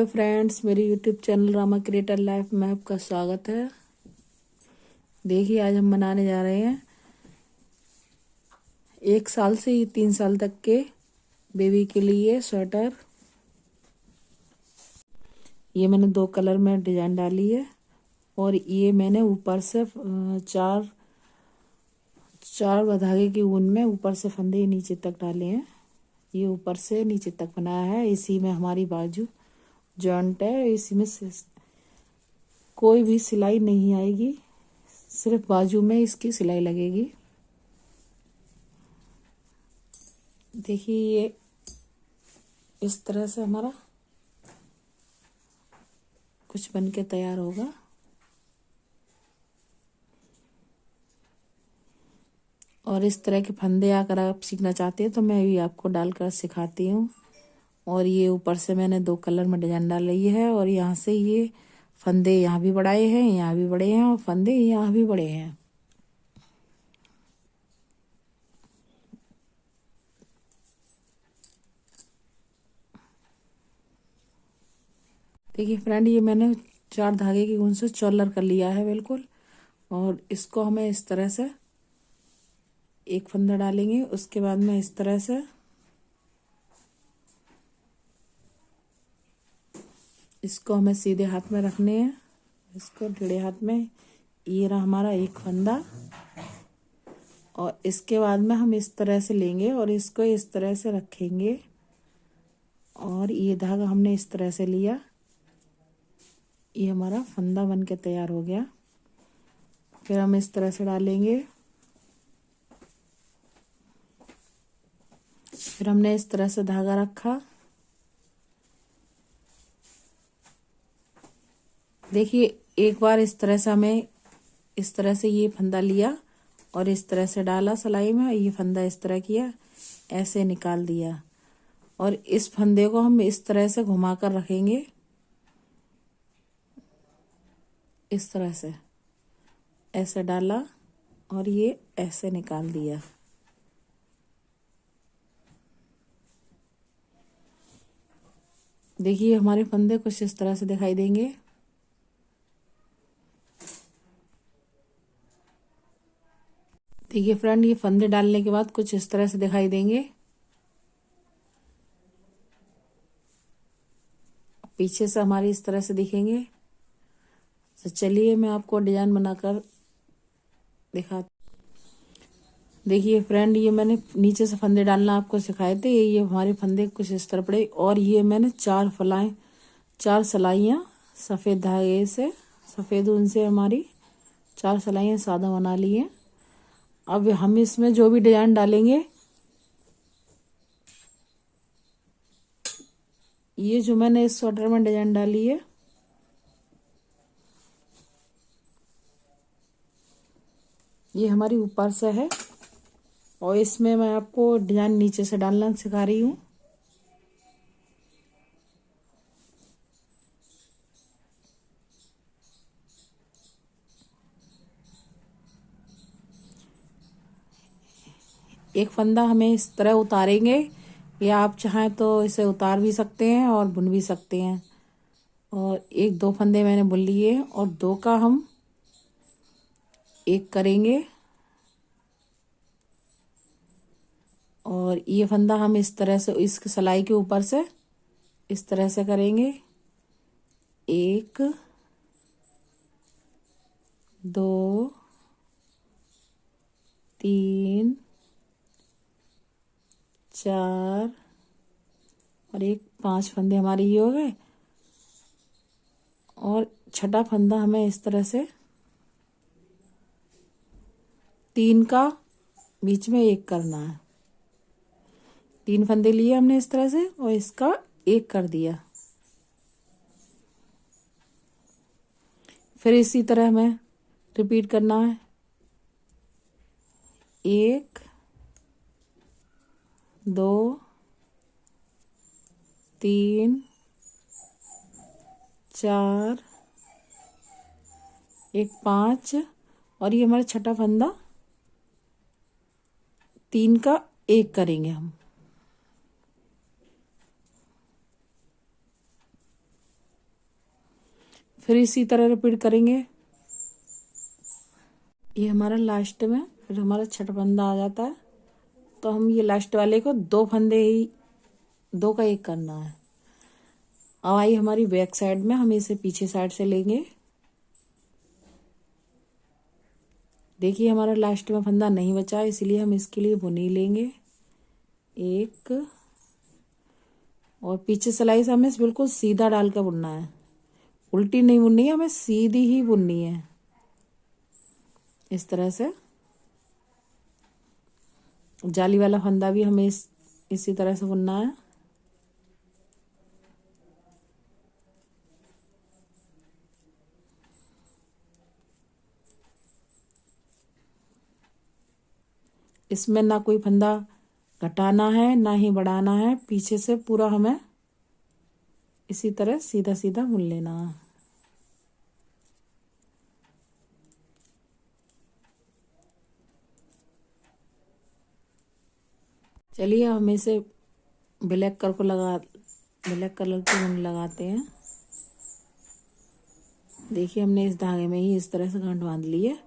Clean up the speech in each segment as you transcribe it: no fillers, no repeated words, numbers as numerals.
Friends, मेरे YouTube channel Rama creator life में आपका स्वागत है। देखिए, आज हम बनाने जा रहे हैं 1 साल से 3 साल तक के बेबी के लिए स्वेटर। ये मैंने 2 कलर में डिजाइन डाली है और ये मैंने ऊपर से चार धागे की ऊन में ऊपर से फंदे नीचे तक डाले हैं। ये ऊपर से नीचे तक बनाया है। इसी में हमारी बाजू जॉइंट है। इसी में कोई भी सिलाई नहीं आएगी, सिर्फ बाजू में इसकी सिलाई लगेगी। देखिए, ये इस तरह से हमारा कुछ बन के तैयार होगा। और इस तरह के फंदे अगर आप सीखना चाहते हैं तो मैं भी आपको डालकर सिखाती हूँ। और ये ऊपर से मैंने 2 कलर में डिजाइन डाल रही है और यहाँ से ये फंदे यहाँ भी बढ़ाए हैं, यहाँ भी बड़े हैं और फंदे यहाँ भी बड़े हैं। देखिए फ्रेंड, ये मैंने 4 धागे की ऊन से चॉलर कर लिया है बिल्कुल। और इसको हमें इस तरह से एक फंदा डालेंगे, उसके बाद में इस तरह से इसको हमें सीधे हाथ में रखने हैं, इसको टेढ़े हाथ में। ये रहा हमारा एक फंदा। और इसके बाद में हम इस तरह से लेंगे और इसको इस तरह से रखेंगे। और ये धागा हमने इस तरह से लिया, ये हमारा फंदा बन के तैयार हो गया। फिर हम इस तरह से डालेंगे। फिर हमने इस तरह से धागा रखा। देखिए, एक बार इस तरह से हमें इस तरह से ये फंदा लिया और इस तरह से डाला सिलाई में, ये फंदा इस तरह किया, ऐसे निकाल दिया। और इस फंदे को हम इस तरह से घुमा कर रखेंगे, इस तरह से ऐसे डाला और ये ऐसे निकाल दिया। देखिए, हमारे फंदे कुछ इस तरह से दिखाई देंगे। देखिए फ्रेंड, ये फंदे डालने के बाद कुछ इस तरह से दिखाई देंगे। पीछे से हमारी इस तरह से दिखेंगे। तो चलिए मैं आपको डिजाइन बनाकर दिखा। देखिए फ्रेंड, ये मैंने नीचे से फंदे डालना आपको सिखाए थे। ये हमारे फंदे कुछ इस तरह पड़े और ये मैंने 4 सिलाइयाँ सफ़ेद धागे से, सफ़ेद ऊन से हमारी 4 सिलाइयाँ सादा बना ली हैं। अब हम इसमें जो भी डिजाइन डालेंगे, ये जो मैंने इस स्वेटर में डिजाइन डाली है, ये हमारी ऊपर से है और इसमें मैं आपको डिजाइन नीचे से डालना सिखा रही हूँ। एक फंदा हमें इस तरह उतारेंगे, या आप चाहें तो इसे उतार भी सकते हैं और बुन भी सकते हैं। और 1-2 फंदे मैंने बुन लिए और 2 का हम एक करेंगे। और ये फंदा हम इस तरह से इस सिलाई के ऊपर से इस तरह से करेंगे। 1 2 3 4 और 5 फंदे हमारे ये हो गए। और छठा फंदा हमें इस तरह से 3 का बीच में एक करना है। 3 फंदे लिए हमने इस तरह से और इसका एक कर दिया। फिर इसी तरह हमें रिपीट करना है। 1 2 3 4 5 और ये हमारा छठा फंदा 3 का एक करेंगे हम। फिर इसी तरह रिपीट करेंगे। ये हमारा लास्ट में फिर हमारा छठा फंदा आ जाता है, तो हम ये लास्ट वाले को 2 फंदे ही 2 का 1 करना है। अब आई हमारी बैक साइड में, हम इसे पीछे साइड से लेंगे। देखिए हमारा लास्ट में फंदा नहीं बचा, इसलिए हम इसके लिए बुनी लेंगे 1, और पीछे सिलाई से हमें बिल्कुल सीधा डाल कर बुनना है, उल्टी नहीं बुननी है, हमें सीधी ही बुननी है। इस तरह से जाली वाला फंदा भी हमें इसी तरह से बुनना है। इसमें ना कोई फंदा घटाना है ना ही बढ़ाना है, पीछे से पूरा हमें इसी तरह सीधा सीधा बुन लेना है। चलिए हम इसे ब्लैक कलर की ऊन लगाते हैं। देखिए हमने इस धागे में ही इस तरह से गांठ बांध ली है,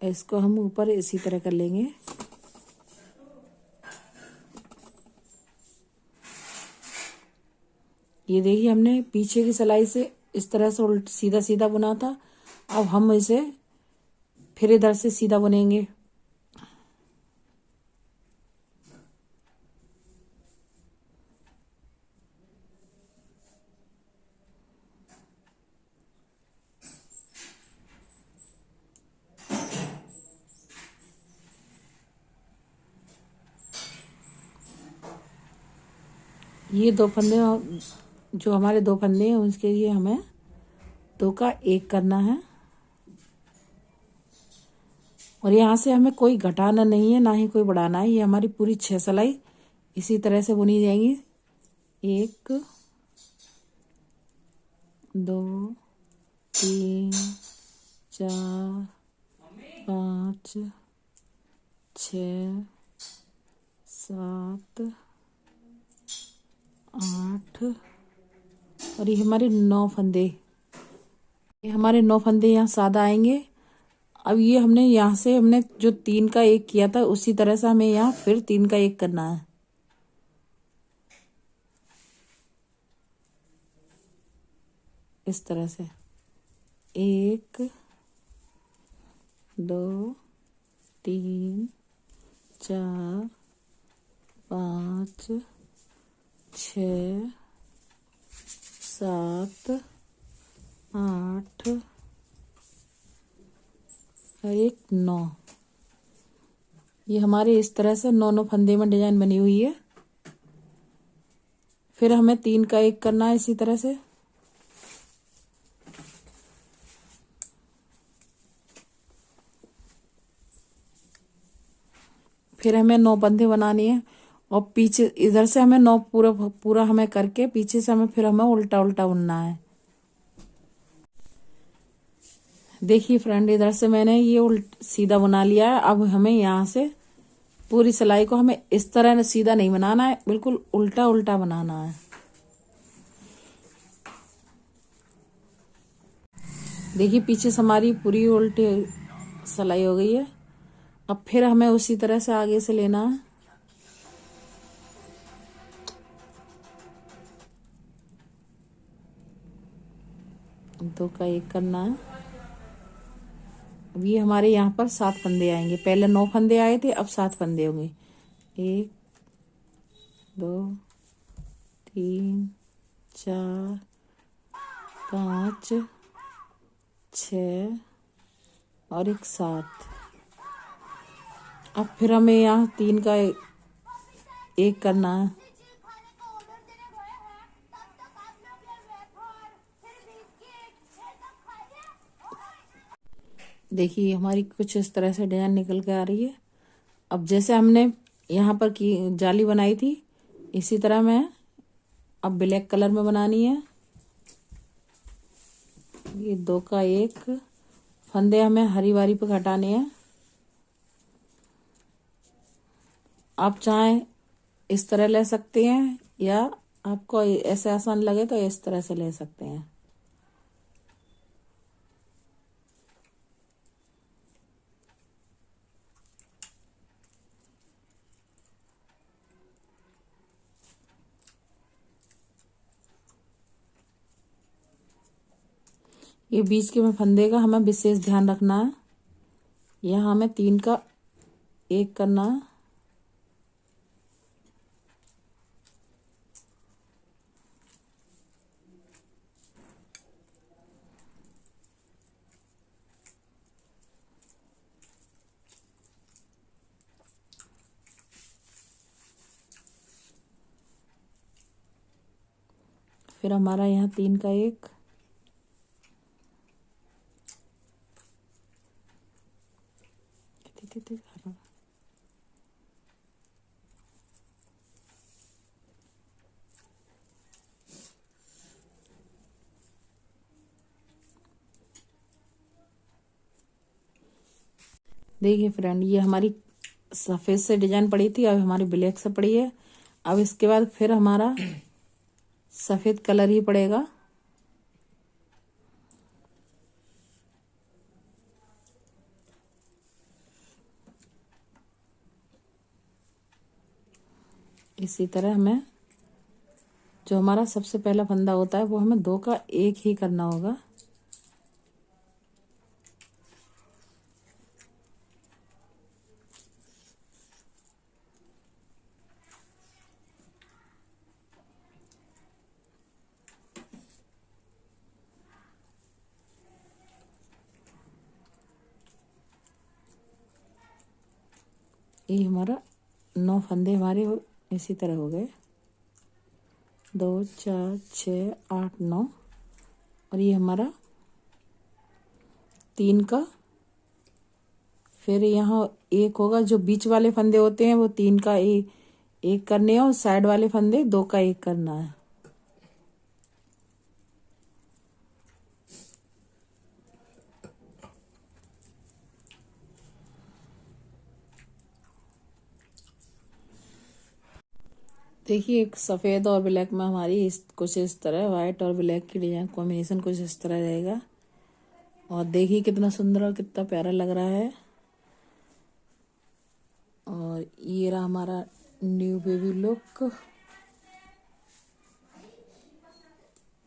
इसको हम ऊपर इसी तरह कर लेंगे। ये देखिए हमने पीछे की सिलाई से इस तरह से उल्ट सीधा सीधा बुना था, अब हम इसे फिर इधर से सीधा बुनेंगे। ये 2 फंदे जो हमारे 2 फंदे हैं उसके लिए हमें 2 का 1 करना है, और यहाँ से हमें कोई घटाना नहीं है ना ही कोई बढ़ाना है। ये हमारी पूरी 6 सिलाई इसी तरह से बुनी जाएंगी। 1 2 3 4 5 6 7 8 और ये हमारे 9 फंदे, ये हमारे 9 फंदे यहाँ सादा आएंगे। अब ये हमने यहाँ से हमने जो 3 का 1 किया था उसी तरह से हमें यहाँ फिर 3 का 1 करना है। इस तरह से 1 2 3 4 5 6 7 8 और 1 9। ये हमारे इस तरह से 9 फंदे में डिजाइन बनी हुई है। फिर हमें 3 का 1 करना है इसी तरह से। फिर हमें 9 फंदे बनानी है, और पीछे इधर से हमें 9 पूरा पूरा हमें करके पीछे से हमें उल्टा उल्टा बुनना है। देखिए फ्रेंड, इधर से मैंने ये सीधा बना लिया है। अब हमें यहाँ से पूरी सिलाई को हमें इस तरह सीधा नहीं बनाना है, बिल्कुल उल्टा उल्टा बनाना है। देखिए पीछे से हमारी पूरी उल्टी सिलाई हो गई है। अब फिर हमें उसी तरह से आगे से लेना है। दो का 1 करना है। अब ये हमारे यहाँ पर 7 फंदे आएंगे, पहले 9 फंदे आए थे, अब 7 फंदे होंगे। 1 2 3 4 5 6 और 1 7। अब फिर हमें यहाँ 3 का 1 करना है। देखिए हमारी कुछ इस तरह से डिजाइन निकल के आ रही है। अब जैसे हमने यहाँ पर की जाली बनाई थी, इसी तरह मैं अब ब्लैक कलर में बनानी है। ये 2 का 1 फंदे हमें हरी वारी पे घटाने हैं। आप चाहें इस तरह ले सकते हैं, या आपको ऐसे आसान लगे तो इस तरह से ले सकते हैं। ये बीच के में फंदे का हमें विशेष ध्यान रखना है। यहाँ हमें 3 का 1 करना है। फिर हमारा यहाँ 3 का 1, देखिए फ्रेंड, ये हमारी सफ़ेद से डिजाइन पड़ी थी, अब हमारी ब्लैक से पड़ी है। अब इसके बाद फिर हमारा सफ़ेद कलर ही पड़ेगा। इसी तरह हमें जो हमारा सबसे पहला फंदा होता है वो हमें 2 का 1 ही करना होगा। ये हमारा 9 फंदे हमारे इसी तरह हो गए, 2 4 6 8 9। और ये हमारा 3 का, फिर यहाँ 1 होगा। जो बीच वाले फंदे होते हैं वो 3 का 1 करने हैं, और साइड वाले फंदे 2 का 1 करना है। देखिए एक सफ़ेद और ब्लैक में हमारी कुछ इस तरह, वाइट और ब्लैक की डिजाइन कॉम्बिनेशन कुछ इस तरह रहेगा। और देखिए कितना सुंदर और कितना प्यारा लग रहा है। और ये रहा हमारा न्यू बेबी लुक।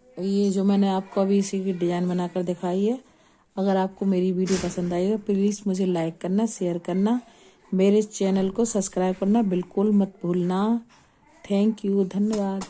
ये जो मैंने आपको अभी इसी की डिजाइन बनाकर दिखाई है। अगर आपको मेरी वीडियो पसंद आई है प्लीज़ मुझे लाइक करना, शेयर करना, मेरे चैनल को सब्सक्राइब करना बिल्कुल मत भूलना। थैंक यू, धन्यवाद।